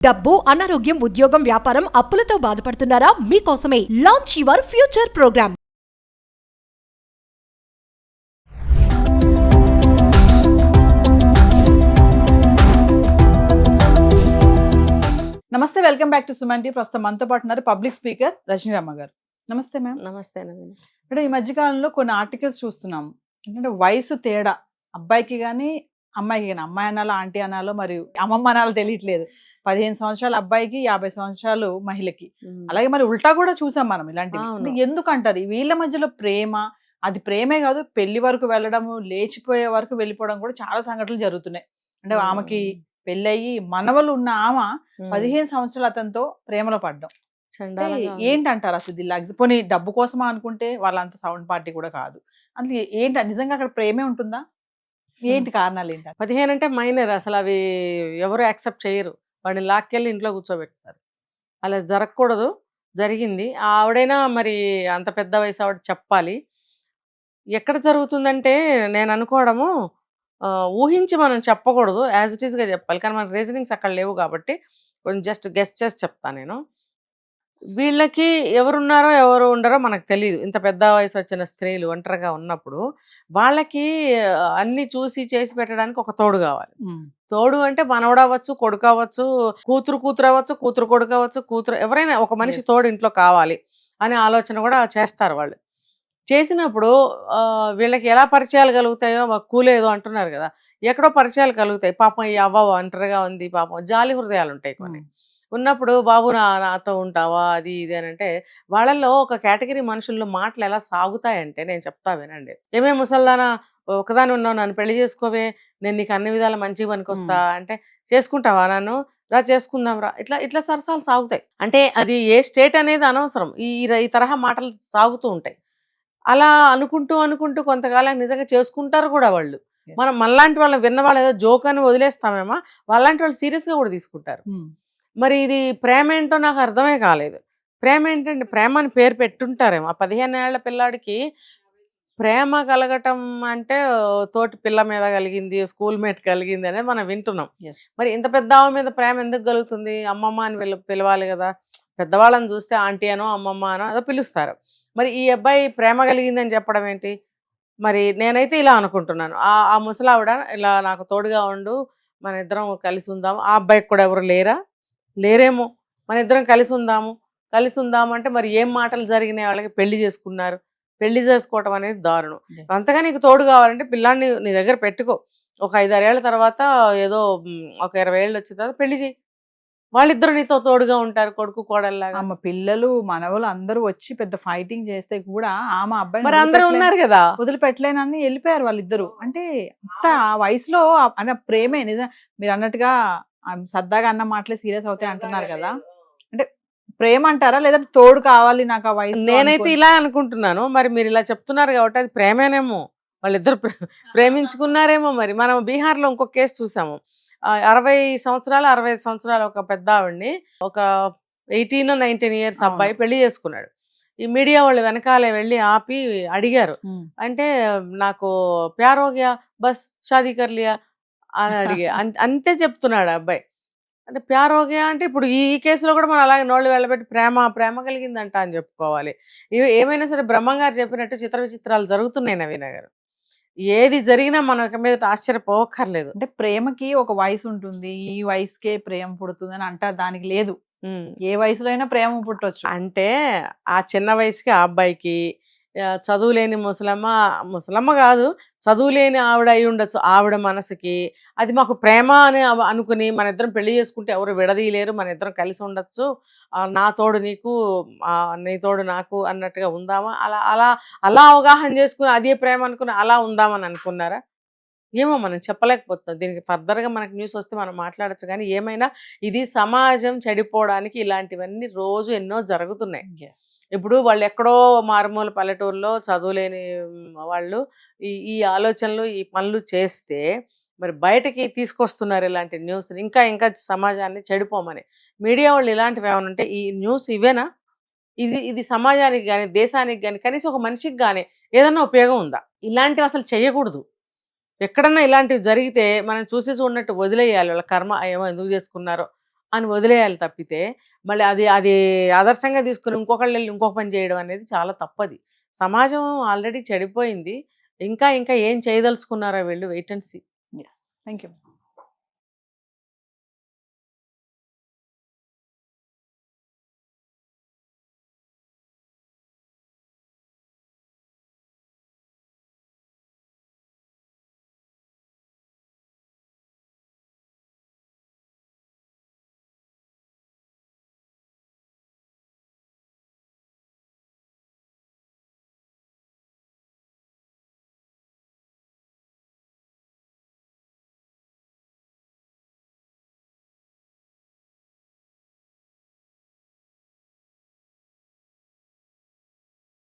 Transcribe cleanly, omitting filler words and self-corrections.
డబ్బు, అనారోగ్యం, ఉద్యోగం, వ్యాపారం, అప్పులతో బాధపడుతున్నారా? మీకోసమే లాంచ్ యువర్ ఫ్యూచర్ ప్రోగ్రామ్. నమస్తే, welcome back to Suman T. ప్రస్తుతం మనతో పాటు ఉన్నారు పబ్లిక్ స్పీకర్ రజనీరామ గారు. నమస్తే మ్యామ్. నమస్తే. అంటే ఈ మధ్య కాలంలో కొన్ని ఆర్టికల్స్ చూస్తున్నాము. ఏంటంటే వయసు తేడా అబ్బాయికి కానీ అమ్మాయికి కానీ, అమ్మాయి అనాలో ఆంటీ అనాలో మరియు అమ్మమ్మ అనాలో తెలియట్లేదు. 15 సంవత్సరాల అబ్బాయికి 50 సంవత్సరాలు మహిళకి. అలాగే మరి ఉల్టా కూడా చూసాం మనం ఇలాంటివి. అంటే ఎందుకంటారు వీళ్ళ మధ్యలో ప్రేమ? అది ప్రేమే కాదు, పెళ్లి వరకు వెళ్ళడము, లేచిపోయే వరకు వెళ్ళిపోవడం కూడా చాలా సంఘటనలు జరుగుతున్నాయి. అంటే ఆమెకి పెళ్ళయి మనవలు ఉన్న ఆమె 15 సంవత్సరాలు అతనితో ప్రేమలో పడ్డం. ఏంటంటారు అసలు ఇది? పోనీ డబ్బు కోసమా అనుకుంటే వాళ్ళంత సౌండ్ పార్టీ కూడా కాదు. అందుకే ఏంటి, నిజంగా అక్కడ ప్రేమే ఉంటుందా? ఏంటి కారణాలు ఏంటి? 15 అంటే మైనర్, అసలు అవి ఎవరు యాక్సెప్ట్ చేయరు. వాడిని లాక్కెళ్ళి ఇంట్లో కూర్చోబెడతారు. అలా జరగకూడదు, జరిగింది. ఆవిడైనా మరి అంత పెద్ద వయసు ఆవిడ చెప్పాలి. ఎక్కడ జరుగుతుందంటే నేను అనుకోవడము, ఊహించి మనం చెప్పకూడదు, యాజ్ ఇట్ ఈస్గా చెప్పాలి. కానీ మన రీజనింగ్స్ అక్కడ లేవు కాబట్టి కొంచెం జస్ట్ గెస్ చేసి చెప్తాను నేను. వీళ్ళకి ఎవరున్నారో ఎవరు ఉండరో మనకు తెలియదు. ఇంత పెద్ద వయసు వచ్చిన స్త్రీలు ఒంటరిగా ఉన్నప్పుడు వాళ్ళకి అన్ని చూసి చేసి పెట్టడానికి ఒక తోడు కావాలి. తోడు అంటే మనవడు అవ్వచ్చు, కొడుకు అవ్వచ్చు, కూతురు అవ్వచ్చు, కూతురు కొడుకు అవ్వచ్చు, కూతురు ఎవరైనా ఒక మనిషి తోడు ఇంట్లో కావాలి అనే ఆలోచన కూడా చేస్తారు వాళ్ళు. చేసినప్పుడు వీళ్ళకి ఎలా పరిచయాలు కలుగుతాయో, కూలేదో అంటున్నారు కదా, ఎక్కడో పరిచయాలు కలుగుతాయి. పాపం ఈ అవ్వ ఒంటరిగా ఉంది, పాపం జాలి హృదయాలు ఉంటాయి కొన్ని. ఉన్నప్పుడు బాబు నాతో ఉంటావా, అది ఇది అని అంటే వాళ్ళల్లో ఒక కేటగిరీ మనుషుల్లో మాటలు ఎలా సాగుతాయంటే నేను చెప్తా వినండి. ఏమే ముసల్దానా ఒకదాని ఉన్నావు, నన్ను పెళ్లి చేసుకోవే, నేను నీకు అన్ని విధాలు మంచిగా పనికొస్తా అంటే, చేసుకుంటావా నన్ను, రా చేసుకుందాం రా, ఇట్లా ఇట్లా సరసాలు సాగుతాయి. అంటే అది ఏ స్టేట్ అనేది అనవసరం, ఈ తరహా మాటలు సాగుతూ ఉంటాయి. అలా అనుకుంటూ అనుకుంటూ కొంతకాలం నిజంగా చేసుకుంటారు కూడా వాళ్ళు. మనం మనలాంటి వాళ్ళని విన్న వాళ్ళు ఏదో జోక్ అని వదిలేస్తామేమో, వాళ్ళలాంటి వాళ్ళు సీరియస్గా కూడా తీసుకుంటారు. మరి ఇది ప్రేమ ఏంటో నాకు అర్థమే కాలేదు. ప్రేమ ఏంటంటే, ప్రేమ అని పేరు పెట్టుంటారేమో. ఆ 15 ఏళ్ల పిల్లాడికి ప్రేమ కలగటం అంటే తోటి పిల్ల మీద కలిగింది, స్కూల్ మేట్ కలిగింది అనేది మనం వింటున్నాం. మరి ఇంత పెద్ద ఆమె మీద ప్రేమ ఎందుకు కలుగుతుంది? అమ్మమ్మ అని పిలవాలి కదా. పెద్దవాళ్ళని చూస్తే ఆంటీ అనో అమ్మమ్మ అనో అదో పిలుస్తారు. మరి ఈ అబ్బాయి ప్రేమ కలిగిందని చెప్పడం ఏంటి? మరి నేనైతే ఇలా అనుకుంటున్నాను. ఆ ముసలావిడ ఇలా నాకు తోడుగా ఉండు, మన ఇద్దరం కలిసి ఉందాము. ఆ అబ్బాయికి కూడా ఎవరు లేరేమో, మన ఇద్దరం కలిసి ఉందాము అంటే మరి ఏం మాటలు జరిగినాయి? వాళ్ళకి పెళ్లి చేసుకున్నారు. పెళ్లి చేసుకోవటం అనేది దారుణం. అంతగా నీకు తోడు కావాలంటే పిల్లాన్ని నీ దగ్గర పెట్టుకో. ఒక 5-6 ఏళ్ల తర్వాత, ఏదో ఒక 20 ఏళ్ళు వచ్చిన తర్వాత పెళ్లి చేయి. వాళ్ళిద్దరు నీతో తోడుగా ఉంటారు, కొడుకు కోడల్లాగా. అమ్మ పిల్లలు మనవలు అందరూ వచ్చి పెద్ద ఫైటింగ్ చేస్తే కూడా ఆమె అబ్బాయి మరి అందరూ ఉన్నారు కదా, వదిలిపెట్టలేనని వెళ్ళిపోయారు వాళ్ళిద్దరు. అంటే అంత ఆ వయసులో అన్న ప్రేమే నిజం. మీరు అన్నట్టుగా సరదాగా అన్న మాటలే సీరియస్ అవుతాయి అంటున్నారు కదా. అంటే ప్రేమ అంటారా, లేదంటే తోడు కావాలి నాకు ఆ వయసు? నేనైతే ఇలా అనుకుంటున్నాను. మరి మీరు ఇలా చెప్తున్నారు కాబట్టి అది ప్రేమేనేమో, వాళ్ళిద్దరు ప్రేమించుకున్నారేమో. మరి మనం బీహార్లో ఇంకొక కేసు చూసాము. 65 సంవత్సరాలు ఒక పెద్ద ఆవిడ్ని ఒక 18-19 ఇయర్స్ అబ్బాయి పెళ్లి చేసుకున్నాడు. ఈ మీడియా వాళ్ళు వెనకాలే వెళ్ళి ఆపి అడిగారు. అంటే నాకు ప్యార్ హో గయా, బస్ షాదీ కర్ లియా అని అడిగే అంతే చెప్తున్నాడు అబ్బాయి. అంటే ప్యార్ హో గయా అంటే ఇప్పుడు ఈ కేసులో కూడా మనం అలాగే నోళ్ళు వెళ్ళబెట్టి ప్రేమ కలిగిందంట అని చెప్పుకోవాలి. ఏమైనా సరే బ్రహ్మంగారు చెప్పినట్టు చిత్ర విచిత్రాలు జరుగుతున్నాయి నవీన గారు. ఏది జరిగినా మనం ఇక మీద ఆశ్చర్యపోవక్కర్లేదు. అంటే ప్రేమకి ఒక వయసు ఉంటుంది, ఈ వయసుకే ప్రేమ పుడుతుంది అని అంటారు. దానికి లేదు, ఏ వయసులో అయినా ప్రేమ పుట్టొచ్చు. అంటే ఆ చిన్న వయసుకి ఆ అబ్బాయికి చదువులేని ముసలమ్మ కాదు, చదువులేని ఆవిడ అయి ఉండొచ్చు. ఆవిడ మనసుకి అది మాకు ప్రేమ అని అనుకుని మన ఇద్దరం పెళ్లి చేసుకుంటే ఎవరు విడదీయలేరు, మన ఇద్దరం కలిసి ఉండొచ్చు, నా తోడు నీకు, నీ తోడు నాకు అన్నట్టుగా ఉందామా, అలా అవగాహన చేసుకుని అదే ప్రేమ అనుకుని అలా ఉందామని అనుకున్నారా? ఏమో మనం చెప్పలేకపోతున్నాం. దీనికి ఫర్దర్గా మనకి న్యూస్ వస్తే మనం మాట్లాడచ్చు. కానీ ఏమైనా ఇది సమాజం చెడిపోవడానికి ఇలాంటివన్నీ రోజు ఎన్నో జరుగుతున్నాయి. ఇప్పుడు వాళ్ళు ఎక్కడో మారుమూల పల్లెటూరులో చదువులేని వాళ్ళు ఈ ఆలోచనలు, ఈ పనులు చేస్తే మరి బయటకి తీసుకొస్తున్నారు ఇలాంటి న్యూస్. ఇంకా సమాజాన్ని చెడిపోమని మీడియా వాళ్ళు ఇలాంటివి ఏమైనా ఉంటే, ఈ న్యూస్ ఇవేనా? ఇది సమాజానికి కానీ, దేశానికి కానీ, కనీసం ఒక మనిషికి కానీ ఏదన్నా ఉపయోగం ఉందా? ఇలాంటివి అసలు చేయకూడదు. ఎక్కడన్నా ఇలాంటివి జరిగితే మనం చూసి చూడనట్టు వదిలేయాలి. వాళ్ళ కర్మ ఏమో ఎందుకు చేసుకున్నారో అని వదిలేయాలి తప్పితే మళ్ళీ అది అది ఆదర్శంగా తీసుకుని ఇంకొకళ్ళు వెళ్ళి ఇంకొక పని చేయడం అనేది చాలా తప్పది. సమాజం ఆల్రెడీ చెడిపోయింది. ఇంకా ఇంకా ఏం చేయదలుచుకున్నారో వీళ్ళు wait and see. Thank you.